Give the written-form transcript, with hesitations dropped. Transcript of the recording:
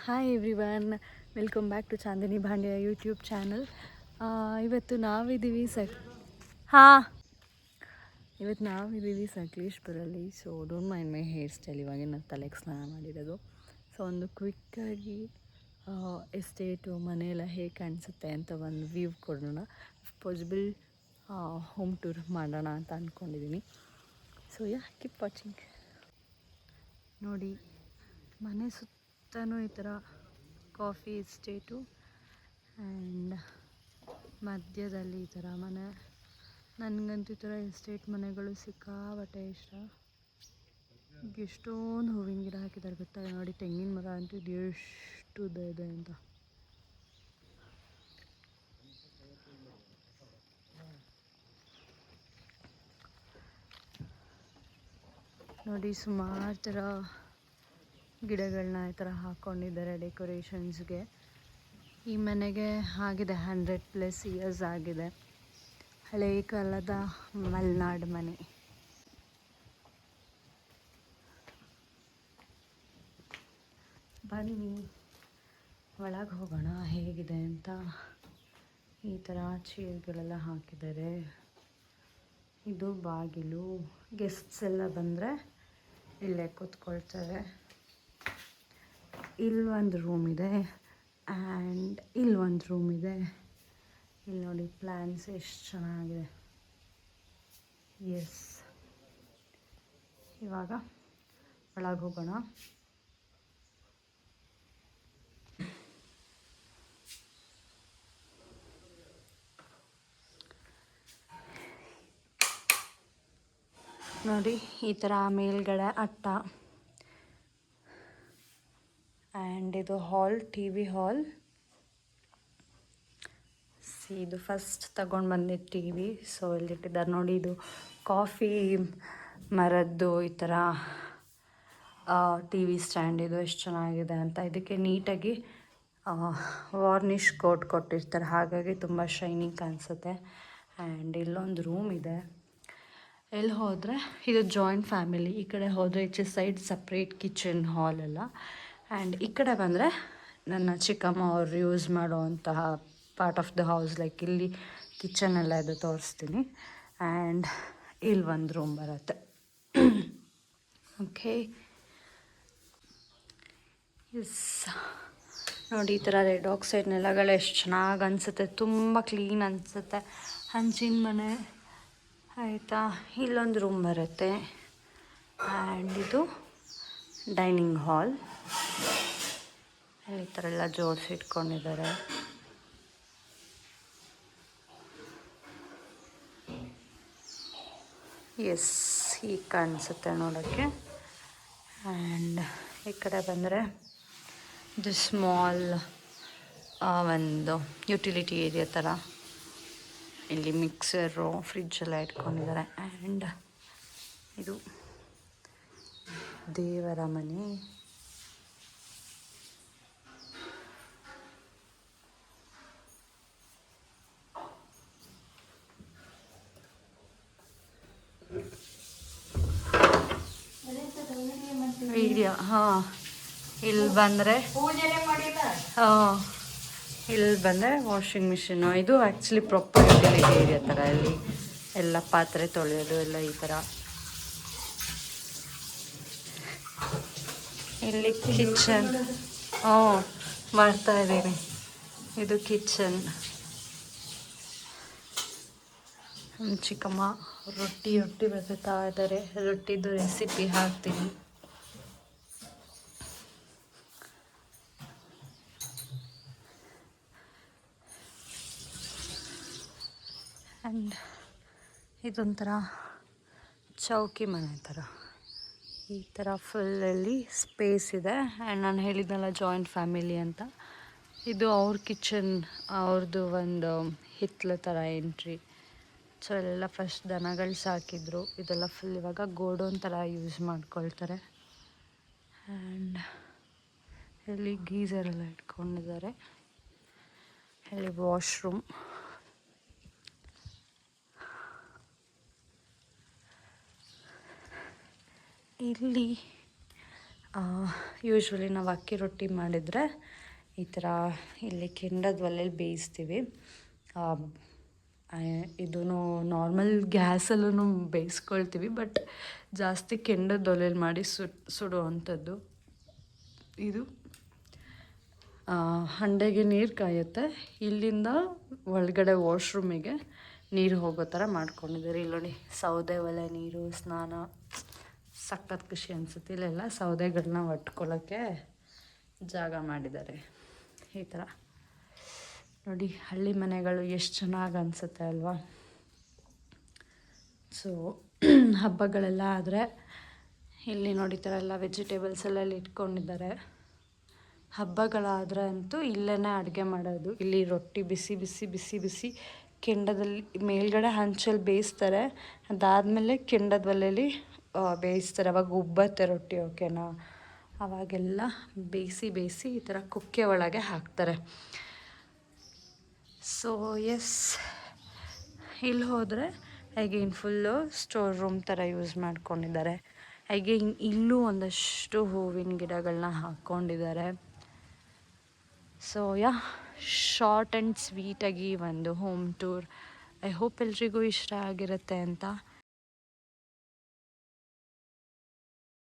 Hi everyone, welcome back to Chandini Bhandya YouTube channel. ಇವತ್ತು ನಾವಿದ್ದೀವಿ ಹಾಂ ಇವತ್ತು ನಾವಿದ್ದೀವಿ ಸಕಲೇಶ್ಪುರಲ್ಲಿ. So don't mind my hair style. ಇವಾಗ ನಾನು ತಲೆಗೆ ಸ್ನಾನ ಮಾಡಿರೋದು. ಸೊ ಒಂದು ಕ್ವಿಕ್ಕಾಗಿ ಎಸ್ಟೇಟು ಮನೆಯೆಲ್ಲ ಹೇಗೆ ಕಾಣಿಸುತ್ತೆ ಅಂತ ಒಂದು ವ್ಯೂ ಕೊಡೋಣ. ಇಫ್ ಪಾಸಿಬಲ್ ಹೋಮ್ ಟೂರ್ ಮಾಡೋಣ ಅಂತ ಅಂದ್ಕೊಂಡಿದ್ದೀನಿ. So keep watching. ನೋಡಿ, ಮನೆ ಸುತ್ತಲೂ ಈ ಥರ ಕಾಫಿ ಎಸ್ಟೇಟು ಆ್ಯಂಡ್ ಮಧ್ಯದಲ್ಲಿ ಈ ಥರ ಮನೆ. ನನಗಂತೂ ಈ ಥರ ಎಸ್ಟೇಟ್ ಮನೆಗಳು ಸಿಕ್ಕಾಬಟ್ಟೆ ಇಷ್ಟ. ಎಷ್ಟೊಂದು ಹೂವಿನ ಗಿಡ ಹಾಕಿದ್ದಾರೆ ಗೊತ್ತಾ. ನೋಡಿ, ತೆಂಗಿನ ಮರ ಅಂತೂ ಇದು ಎಷ್ಟು ಉದ್ದ ಇದೆ ಅಂತ. ನೋಡಿ, ಸುಮಾರು ಥರ ಗಿಡಗಳನ್ನ ಈ ಥರ ಹಾಕ್ಕೊಂಡಿದ್ದಾರೆ ಡೆಕೋರೇಷನ್ಸ್ಗೆ. ಈ ಮನೆಗೆ ಆಗಿದೆ 100+ ಇಯರ್ಸ್ ಆಗಿದೆ. ಹಳೇ ಕಾಲದ ಮಲೆನಾಡು ಮನೆ. ಬನ್ನಿ ಒಳಗೆ ಹೋಗೋಣ ಹೇಗಿದೆ ಅಂತ. ಈ ಥರ ಚೇರ್ಗಳೆಲ್ಲ ಹಾಕಿದ್ದಾರೆ. ಇದು ಬಾಗಿಲು. ಗೆಸ್ಟ್ಸ್ ಎಲ್ಲ ಬಂದರೆ ಇಲ್ಲೇ ಕೂತ್ಕೊಳ್ತಾರೆ. ಇಲ್ಲೊಂದು ರೂಮ್ ಇದೆ ಆ್ಯಂಡ್ ಇಲ್ಲೊಂದು ರೂಮ್ ಇದೆ. ಇಲ್ಲಿ ನೋಡಿ, ಪ್ಲ್ಯಾನ್ಸ್ ಎಷ್ಟು ಚೆನ್ನಾಗಿದೆ. ಎಸ್, ಇವಾಗ ಒಳಗೆ ಹೋಗೋಣ. ನೋಡಿ, ಈ ಥರ ಮೇಲ್ಗಡೆ ಅಟ್ಟ ಆ್ಯಂಡ್ ಇದು ಹಾಲ್, ಟಿ ವಿ ಹಾಲ್. ಇದು ಫಸ್ಟ್ ತಗೊಂಡು ಬಂದಿದ್ದು ಟಿ ವಿ. ಸೊ ಇಲ್ಲಿಟ್ಟಿದ್ದಾರೆ ನೋಡಿ. ಇದು ಕಾಫಿ ಮರದ್ದು ಈ ಥರ ಟಿ ವಿ ಸ್ಟ್ಯಾಂಡ್. ಇದು ಎಷ್ಟು ಚೆನ್ನಾಗಿದೆ ಅಂತ. ಇದಕ್ಕೆ ನೀಟಾಗಿ ವಾರ್ನಿಷ್ ಕೋಟ್ ಕೊಟ್ಟಿರ್ತಾರೆ, ಹಾಗಾಗಿ ತುಂಬ ಶೈನಿಂಗ್ ಕಾಣಿಸುತ್ತೆ. ಆ್ಯಂಡ್ ಇಲ್ಲೊಂದು ರೂಮ್ ಇದೆ. ಎಲ್ಲಿ ಹೋದರೆ ಇದು ಜಾಯಿಂಟ್ ಫ್ಯಾಮಿಲಿ. ಈ ಕಡೆ ಹೋದರೆ ಈಚೆ ಸೈಡ್ ಸಪ್ರೇಟ್ ಕಿಚನ್ ಹಾಲ್ ಎಲ್ಲ. ಆ್ಯಂಡ್ ಈ ಕಡೆ ಬಂದರೆ ನನ್ನ ಚಿಕ್ಕಮ್ಮ ಅವರು ಯೂಸ್ ಮಾಡುವಂತಹ part of the house. Like ಇಲ್ಲಿ ಕಿಚನ್ ಎಲ್ಲ ಇದು ತೋರಿಸ್ತೀನಿ. ಆ್ಯಂಡ್ ಇಲ್ಲಿ ಒಂದು ರೂಮ್ ಬರುತ್ತೆ. Okay, yes. ನೋಡಿ, ಈ ಥರ ರೆಡ್ ಆಕ್ಸೈಡ್ ನೆಲಗಳು ಎಷ್ಟು ಚೆನ್ನಾಗಿ ಅನಿಸುತ್ತೆ. ತುಂಬ ಕ್ಲೀನ್ ಅನಿಸುತ್ತೆ. ಹಂಚಿನ ಮನೆ ಆಯಿತಾ. ಇಲ್ಲೊಂದು ರೂಮ್ ಬರುತ್ತೆ ಆ್ಯಂಡ್ ಇದು ಡೈನಿಂಗ್ ಹಾಲ್. ಈ ಥರ ಎಲ್ಲ ಜೋಡಿಸಿ ಇಟ್ಕೊಂಡಿದ್ದಾರೆ. ಎಸ್, ಹೀಗೆ ಕಾಣಿಸುತ್ತೆ ನೋಡೋಕ್ಕೆ. ಆ್ಯಂಡ್ ಈ ಕಡೆ ಬಂದರೆ ಇದು ಸ್ಮಾಲ್ ಒಂದು ಯುಟಿಲಿಟಿ ಏರಿಯಾ ಥರ. ಇಲ್ಲಿ ಮಿಕ್ಸರು, ಫ್ರಿಡ್ಜ್ ಎಲ್ಲ ಇಟ್ಕೊಂಡಿದ್ದಾರೆ. ಆ್ಯಂಡ್ ಇದು ದೇವರ ಮನೆ. ವಿಡಿಯೋ ಇಲ್ಲಿ ಬಂದರೆ ಇಲ್ಲಿ ಬಂದರೆ ವಾಷಿಂಗ್ ಮಿಷಿನು. ಇದು ಆ್ಯಕ್ಚುಲಿ ಪ್ರಾಪರ್ ಯುಟಿಲಿಟಿ ಏರಿಯಾ ಥರ. ಇಲ್ಲಿ ಎಲ್ಲ ಪಾತ್ರೆ ತೊಳೆಯೋದು ಎಲ್ಲ ಈ ಥರ. ಇಲ್ಲಿ ಕಿಚನ್ ಮಾಡ್ತಾ ಇದ್ದೀನಿ. ಇದು ಕಿಚನ್. ಚಿಕ್ಕಮ್ಮ ರೊಟ್ಟಿ ಬರುತ್ತಾ ಇದ್ದಾರೆ. ರೊಟ್ಟಿದು ರೆಸಿಪಿ ಹಾಕ್ತೀನಿ. ಆ್ಯಂಡ್ ಇದೊಂಥರ ಚೌಕಿ ಮನೆ ಥರ. ಈ ಥರ ಫುಲ್ಲಲ್ಲಿ ಸ್ಪೇಸ್ ಇದೆ. ಆ್ಯಂಡ್ ನಾನು ಹೇಳಿದ್ನಲ್ಲ ಜಾಯಿಂಟ್ ಫ್ಯಾಮಿಲಿ ಅಂತ. ಇದು ಅವ್ರ ಕಿಚನ್, ಅವ್ರದ್ದು ಒಂದು ಹಿತ್ತಲ ಥರ ಎಂಟ್ರಿ. ಸೊ ಎಲ್ಲ ಫಸ್ಟ್ ದನಗಳು ಸಾಕಿದ್ರು. ಇದೆಲ್ಲ ಫುಲ್ ಇವಾಗ ಗೋಡೌನ್ ಥರ ಯೂಸ್ ಮಾಡ್ಕೊಳ್ತಾರೆ. ಆ್ಯಂಡ್ ಇಲ್ಲಿ ಗೀಝರೆಲ್ಲ ಇಟ್ಕೊಂಡಿದ್ದಾರೆ. ಇಲ್ಲಿ ವಾಶ್ರೂಮ್. ಇಲ್ಲಿ ಯೂಶ್ವಲಿ ನಾವು ಅಕ್ಕಿ ರೊಟ್ಟಿ ಮಾಡಿದರೆ ಈ ಥರ ಇಲ್ಲಿ ಕೆಂಡದ ಒಲೆಯಲ್ಲಿ ಬೇಯಿಸ್ತೀವಿ. ಇದೂ ನಾರ್ಮಲ್ ಗ್ಯಾಸಲ್ಲೂ ಬೇಯಿಸ್ಕೊಳ್ತೀವಿ, ಬಟ್ ಜಾಸ್ತಿ ಕೆಂಡದ ಒಲೆಯಲ್ಲಿ ಮಾಡಿ ಸುಡುವಂಥದ್ದು ಇದು. ಹಂಡೆಗೆ ನೀರು ಕಾಯುತ್ತೆ, ಇಲ್ಲಿಂದ ಒಳಗಡೆ ವಾಶ್ರೂಮಿಗೆ ನೀರು ಹೋಗೋ ಥರ ಮಾಡ್ಕೊಂಡಿದ್ದಾರೆ. ಇಲ್ಲಿ ನೋಡಿ ಸೌದೆ ಒಲೆ ನೀರು ಸ್ನಾನ, ಸಖತ್ ಖುಷಿ ಅನಿಸುತ್ತೆ. ಇಲ್ಲೆಲ್ಲ ಸೌದೆಗಳನ್ನ ಒಟ್ಕೊಳ್ಳೋಕ್ಕೆ ಜಾಗ ಮಾಡಿದ್ದಾರೆ. ಈ ಥರ ನೋಡಿ ಹಳ್ಳಿ ಮನೆಗಳು ಎಷ್ಟು ಚೆನ್ನಾಗಿ ಅನಿಸುತ್ತೆ ಅಲ್ವಾ. ಸೊ ಹಬ್ಬಗಳೆಲ್ಲ ಆದರೆ ಇಲ್ಲಿ ನೋಡಿ ಥರ ಎಲ್ಲ ವೆಜಿಟೇಬಲ್ಸ್ ಎಲ್ಲ ಇಟ್ಕೊಂಡಿದ್ದಾರೆ. ಹಬ್ಬಗಳಾದರೆ ಅಂತೂ ಇಲ್ಲೇ ಅಡುಗೆ ಮಾಡೋದು. ಇಲ್ಲಿ ರೊಟ್ಟಿ ಬಿಸಿ ಬಿಸಿ ಬಿಸಿ ಬಿಸಿ ಕೆಂಡದಲ್ಲಿ ಮೇಲ್ಗಡೆ ಹಂಚಲ್ಲಿ ಬೇಯಿಸ್ತಾರೆ, ಅದಾದಮೇಲೆ ಕೆಂಡದ ಒಲೆಯಲ್ಲಿ ಬೇಯಿಸ್ತಾರೆ. ಅವಾಗ ಉಬ್ಬತ್ತೆ ರೊಟ್ಟಿ, ಓಕೆನಾ. ಅವಾಗೆಲ್ಲ ಬೇಯಿಸಿ ಈ ಥರ ಕುಕ್ಕೆ ಒಳಗೆ ಹಾಕ್ತಾರೆ. ಸೊ ಎಸ್, ಇಲ್ಲಿ ಹೋದರೆ ಅಗೇನ್ ಫುಲ್ಲು ಸ್ಟೋರ್ ರೂಮ್ ಥರ ಯೂಸ್ ಮಾಡ್ಕೊಂಡಿದ್ದಾರೆ. ಅಗೇನ್ ಇಲ್ಲೂ ಒಂದಷ್ಟು ಹೂವಿನ ಗಿಡಗಳನ್ನ ಹಾಕ್ಕೊಂಡಿದ್ದಾರೆ. ಸೊ ಶಾರ್ಟ್ ಆ್ಯಂಡ್ ಸ್ವೀಟಾಗಿ ಒಂದು ಹೋಮ್ ಟೂರ್. ಐ ಹೋಪ್ ಎಲ್ರಿಗೂ ಇಷ್ಟ ಆಗಿರುತ್ತೆ ಅಂತ.